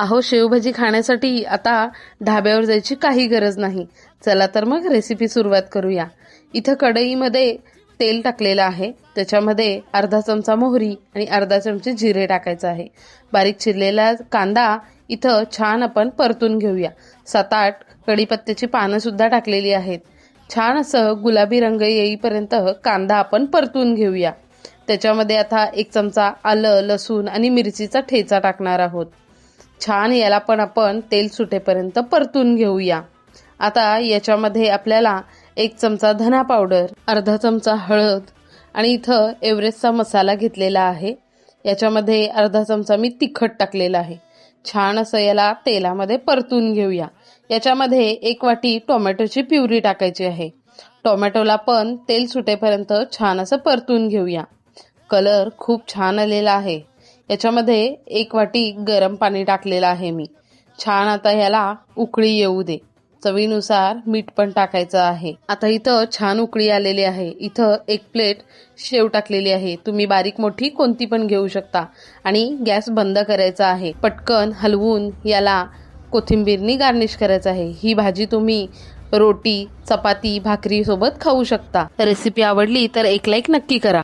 अहो, शेवभाजी खाण्यासाठी आता ढाब्यावर जायची काही गरज नाही. चला तर मग रेसिपी सुरुवात करूया. इथं कढईमध्ये तेल टाकलेलं आहे. त्याच्यामध्ये अर्धा चमचा मोहरी आणि अर्धा चमचे जिरे टाकायचं आहे. बारीक चिरलेला कांदा इथं छान आपण परतून घेऊया. 7-8 कढीपत्त्याची पानं सुद्धा टाकलेली आहेत. छान असं गुलाबी रंग येईपर्यंत कांदा आपण परतून घेऊया. त्याच्यामध्ये आता 1 चमचा आलं, लसूण आणि मिरचीचा ठेचा टाकणार आहोत. छान याला पण आपण तेल सुटेपर्यंत परतून घेऊया. आता याच्यामध्ये आपल्याला 1 चमचा धना पावडर, अर्धा चमचा हळद आणि इथं एव्हरेस्टचा मसाला घेतलेला आहे. याच्यामध्ये अर्धा चमचा मी तिखट टाकलेला आहे. छान असं याला तेलामध्ये परतून घेऊया. याच्यामध्ये 1 वाटी टोमॅटोची प्युरी टाकायची आहे. टोमॅटोला पण तेल सुटेपर्यंत छान असं परतून घेऊया. कलर खूप छान आलेला आहे. याच्यामध्ये 1 वाटी गरम पाणी टाकलेलं आहे मी. छान आता ह्याला उकळी येऊ दे. चवीनुसार मीठ पण टाकायचं आहे. आता इथं छान उकळी आलेली आहे. इथं 1 प्लेट शेव टाकलेली आहे. तुम्ही बारीक मोठी कोणती पण घेऊ शकता आणि गॅस बंद करायचा आहे. पटकन हलवून याला कोथिंबीरनी गार्निश करायचं आहे. ही भाजी तुम्ही रोटी, चपाती, भाकरी सोबत खाऊ शकता. रेसिपी आवडली तर 1 लाईक नक्की करा.